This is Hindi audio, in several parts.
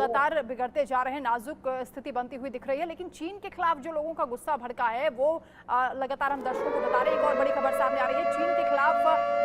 लगातार बिगड़ते जा रहे हैं, नाजुक स्थिति बनती हुई दिख रही है। लेकिन चीन के खिलाफ जो लोगों का गुस्सा भड़का है वो लगातार हम दर्शकों को बता रहे हैं। एक और बड़ी खबर सामने आ रही है, चीन के खिलाफ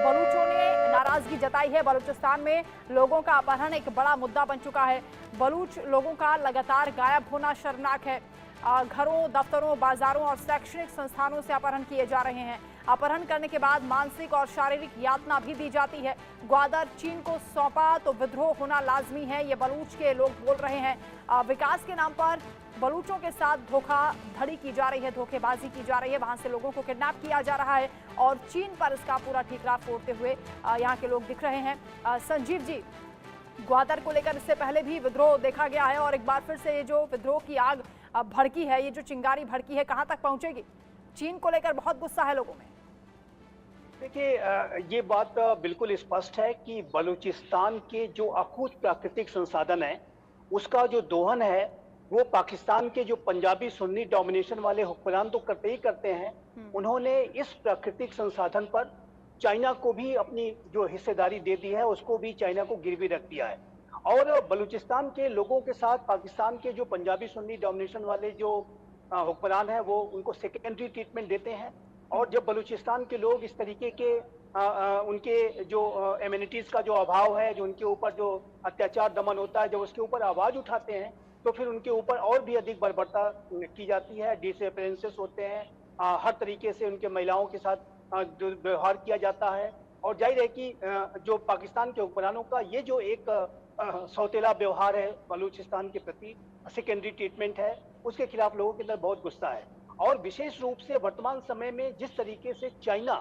बलूचों ने नाराजगी जताई है। बलूचिस्तान में लोगों का अपहरण एक बड़ा मुद्दा बन चुका है। बलूच लोगों का लगातार गायब होना शर्मनाक है। घरों, दफ्तरों, बाजारों और शैक्षणिक संस्थानों से अपहरण किए जा रहे हैं। अपहरण करने के बाद मानसिक और शारीरिक यातना भी दी जाती है। ग्वादर चीन को सौंपा तो विद्रोह होना लाजमी है, ये बलूच के लोग बोल रहे हैं। विकास के नाम पर बलूचों के साथ धोखाधड़ी की जा रही है, धोखेबाजी की जा रही है। वहां से लोगों को किडनैप किया जा रहा है और चीन पर इसका पूरा ठीकरा फोड़ते हुए यहाँ के लोग दिख रहे हैं। संजीव जी, ग्वादर को लेकर इससे पहले भी विद्रोह देखा गया है और एक बार फिर से ये जो विद्रोह की आग भड़की है, ये जो चिंगारी भड़की है, कहां तक पहुंचेगी? चीन को लेकर बहुत गुस्सा है लोगों में। देखिए, ये बात बिल्कुल स्पष्ट है कि बलूचिस्तान के जो अकूत प्राकृतिक संसाधन है उसका जो दोहन है वो पाकिस्तान के जो पंजाबी सुन्नी डोमिनेशन वाले हुक्मरान तो करते ही करते हैं। उन्होंने इस प्राकृतिक संसाधन पर चाइना को भी अपनी जो हिस्सेदारी दे दी है, उसको भी चाइना को गिरवी रख दिया है। और बलूचिस्तान के लोगों के साथ पाकिस्तान के जो पंजाबी सुन्नी डोमिनेशन वाले जो हुक्मरान हैं वो उनको सेकेंडरी ट्रीटमेंट देते हैं। और जब बलूचिस्तान के लोग इस तरीके के उनके जो एमिनिटीज का जो अभाव है, जो उनके ऊपर जो अत्याचार दमन होता है, जब उसके ऊपर आवाज उठाते हैं तो फिर उनके ऊपर और भी अधिक बर्बरता की जाती है। डिसअपियरेंसेस होते हैं, हर तरीके से उनके महिलाओं के साथ व्यवहार किया जाता है। और जाहिर है कि जो पाकिस्तान के हुक्मरानों का ये जो एक सौतेला व्यवहार है बलूचिस्तान के प्रति, सेकेंडरी ट्रीटमेंट है, उसके खिलाफ लोगों के अंदर बहुत गुस्सा है। और विशेष रूप से वर्तमान समय में जिस तरीके से चाइना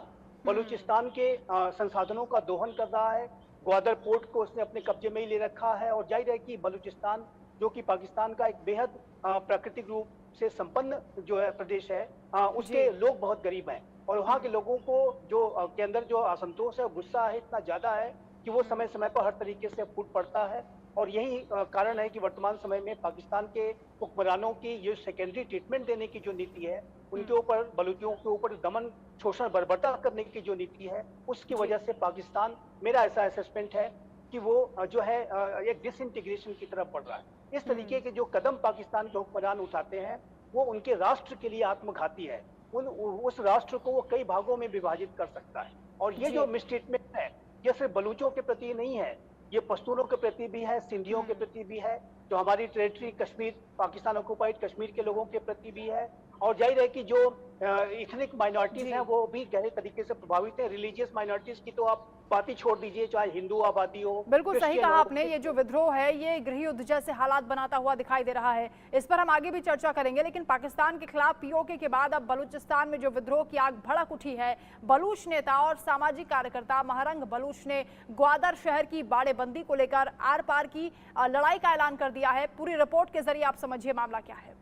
बलूचिस्तान के संसाधनों का दोहन कर रहा है, ग्वादर पोर्ट को उसने अपने कब्जे में ही ले रखा है। और जाहिर है कि बलूचिस्तान जो कि पाकिस्तान का एक बेहद प्राकृतिक रूप से संपन्न जो है प्रदेश है, उसके लोग बहुत गरीब हैं और वहाँ के लोगों को जो के अंदर जो असंतोष है, गुस्सा है, इतना ज्यादा है कि वो समय समय पर हर तरीके से फूट पड़ता है। और यही कारण है कि वर्तमान समय में पाकिस्तान के हुक्मरानों की ये सेकेंडरी ट्रीटमेंट देने की जो नीति है, उनके ऊपर, बलूचियों के ऊपर दमन, शोषण, बर्बरता करने की जो नीति है, उसकी वजह से पाकिस्तान, मेरा ऐसा असेसमेंट है कि वो जो है एक डिसइंटीग्रेशन की तरफ बढ़ रहा है। इस तरीके के जो कदम पाकिस्तान के हुक्मरान उठाते हैं वो उनके राष्ट्र के लिए आत्मघाती है। उस राष्ट्र को वो कई भागों में विभाजित कर सकता है। और ये जो मिसट्रीटमेंट है, ये सिर्फ बलूचों के प्रति नहीं है, ये पश्तूनों के प्रति भी है, सिंधियों के प्रति भी है, जो हमारी टेरिटरी कश्मीर, पाकिस्तान ऑक्युपाइड कश्मीर के लोगों के प्रति भी है। और जाहिर है कि जो इथनिक माइनॉरिटीज हैं वो भी गहरे तरीके से प्रभावित है। रिलीजियस माइनॉरिटीज की तो आप बात ही छोड़ दीजिए, चाहे हिंदू आबादी हो। बिल्कुल सही कहा आपने। ये जो विद्रोह है ये गृह युद्ध जैसे हालात बनाता हुआ दिखाई दे रहा है। इस पर हम आगे भी चर्चा करेंगे। लेकिन पाकिस्तान के खिलाफ पीओके के बाद अब बलूचिस्तान में जो विद्रोह की आग भड़क उठी है, बलूच नेता और सामाजिक कार्यकर्ता महरंग बलूच ने ग्वादर शहर की बाड़ेबंदी को लेकर आर पार की लड़ाई का ऐलान कर दिया है। पूरी रिपोर्ट के जरिए आप समझिए मामला क्या है।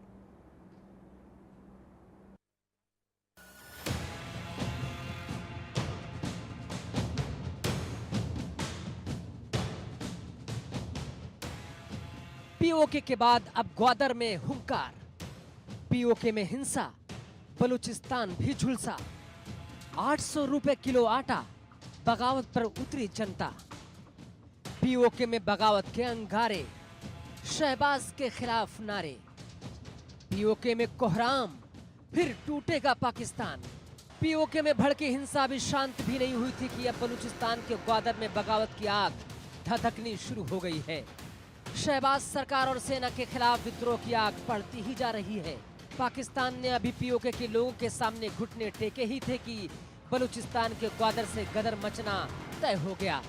पीओके के बाद अब ग्वादर में हुंकार, पीओके में हिंसा, बलूचिस्तान भी झुलसा। 800 रुपए किलो आटा, बगावत पर उतरी जनता। पीओके में बगावत के अंगारे, शहबाज के खिलाफ नारे। पीओके में कोहराम, फिर टूटेगा पाकिस्तान। पीओके में भड़की हिंसा अभी शांत भी नहीं हुई थी कि अब बलूचिस्तान के ग्वादर में बगावत की आग धधकनी शुरू हो गई है। शहबाज सरकार और सेना के खिलाफ विद्रोह की आग बढ़ती ही जा रही है। पाकिस्तान ने अभी पीओके के लोगों के सामने घुटने टेके ही थे कि बलूचिस्तान के ग्वादर से गदर मचना तय हो गया।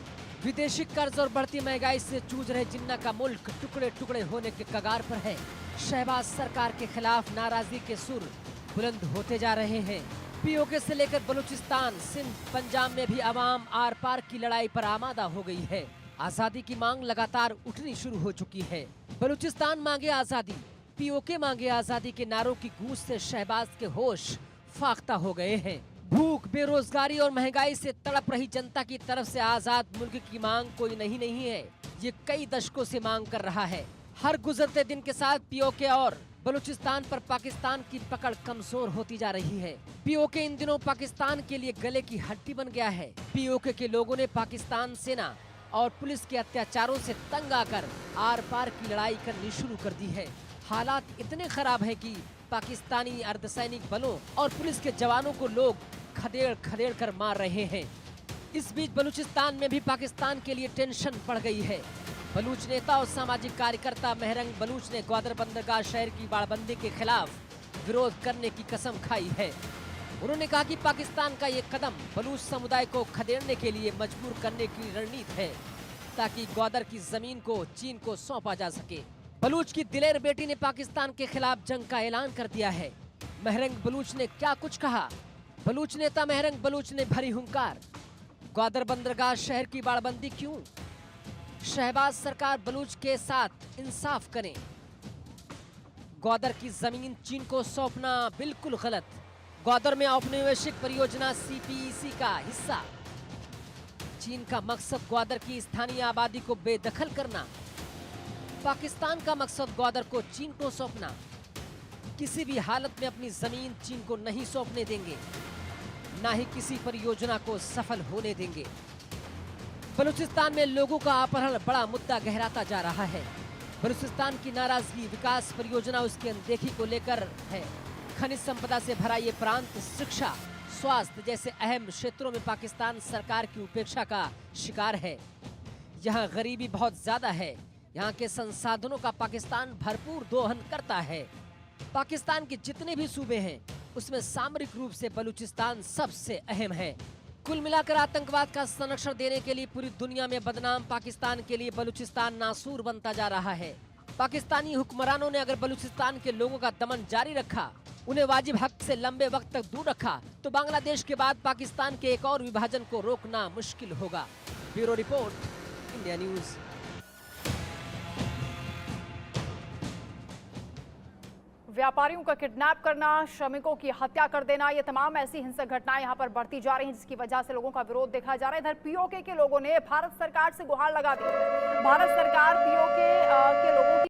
विदेशी कर्ज और बढ़ती महंगाई से जूझ रहे जिन्ना का मुल्क टुकड़े टुकड़े होने के कगार पर है। शहबाज सरकार के खिलाफ नाराजगी के सुर बुलंद होते जा रहे हैं। पीओके से लेकर बलूचिस्तान, सिंध, पंजाब में भी अवाम आर पार की लड़ाई पर आमादा हो गई है। आजादी की मांग लगातार उठनी शुरू हो चुकी है। बलूचिस्तान मांगे आजादी, पीओके मांगे आजादी के नारों की गूंज से शहबाज के होश फाख्ता हो गए हैं। भूख, बेरोजगारी और महंगाई से तड़प रही जनता की तरफ से आजाद मुल्क की मांग कोई नहीं है, ये कई दशकों से मांग कर रहा है। हर गुजरते दिन के साथ पीओके और बलूचिस्तान पर पाकिस्तान की पकड़ कमजोर होती जा रही है। पीओके इन दिनों पाकिस्तान के लिए गले की हड्डी बन गया है। पीओके के लोगों ने पाकिस्तान सेना और पुलिस के अत्याचारों से तंग आकर आर पार की लड़ाई करनी शुरू कर दी है। हालात इतने खराब है कि पाकिस्तानी अर्धसैनिक बलों और पुलिस के जवानों को लोग खदेड़ खदेड़ कर मार रहे हैं। इस बीच बलूचिस्तान में भी पाकिस्तान के लिए टेंशन बढ़ गई है। बलूच नेता और सामाजिक कार्यकर्ता मेहरंग बलूच ने ग्वादर बंदरगाह शहर की बाड़बंदी के खिलाफ विरोध करने की कसम खाई है। उन्होंने कहा कि पाकिस्तान का ये कदम बलूच समुदाय को खदेड़ने के लिए मजबूर करने की रणनीति है, ताकि ग्वादर की जमीन को चीन को सौंपा जा सके। बलूच की दिलेर बेटी ने पाकिस्तान के खिलाफ जंग का ऐलान कर दिया है। मेहरंग बलूच ने क्या कुछ कहा? बलूच नेता मेहरंग बलूच ने भरी हुंकार। ग्वादर बंदरगाह शहर की बाड़बंदी क्यों? शहबाज सरकार बलूच के साथ इंसाफ करें। ग्वादर की जमीन चीन को सौंपना बिल्कुल गलत। ग्वादर में औपनिवेशिक परियोजना सीपीईसी का हिस्सा। चीन का मकसद ग्वादर की स्थानीय आबादी को बेदखल करना। पाकिस्तान का मकसद ग्वादर को चीन को सौंपना। किसी भी हालत में अपनी जमीन चीन को नहीं सौंपने देंगे, ना ही किसी परियोजना को सफल होने देंगे। बलूचिस्तान में लोगों का अपहरण बड़ा मुद्दा गहराता जा रहा है। बलूचिस्तान की नाराजगी विकास परियोजना उसकी अनदेखी को लेकर है। खनिज संपदा से भरा ये प्रांत शिक्षा, स्वास्थ्य जैसे अहम क्षेत्रों में पाकिस्तान सरकार की उपेक्षा का शिकार है। यहाँ गरीबी बहुत ज्यादा है। यहाँ के संसाधनों का पाकिस्तान भरपूर दोहन करता है। पाकिस्तान के जितने भी सूबे हैं उसमें सामरिक रूप से बलूचिस्तान सबसे अहम है। कुल मिलाकर आतंकवाद का संरक्षण देने के लिए पूरी दुनिया में बदनाम पाकिस्तान के लिए बलूचिस्तान नासूर बनता जा रहा है। पाकिस्तानी हुक्मरानों ने अगर बलूचिस्तान के लोगों का दमन जारी रखा, उन्हें वाजिब हक से लंबे वक्त तक दूर रखा, तो बांग्लादेश के बाद पाकिस्तान के एक और विभाजन को रोकना मुश्किल होगा। Bureau report, India news. व्यापारियों का किडनैप करना, श्रमिकों की हत्या कर देना, ये तमाम ऐसी हिंसक घटनाएं यहां पर बढ़ती जा रही हैं, जिसकी वजह से लोगों का विरोध देखा जा रहा है। इधर पीओके के लोगों ने भारत सरकार से गुहार लगा दी। भारत सरकार पीओके के लोगों की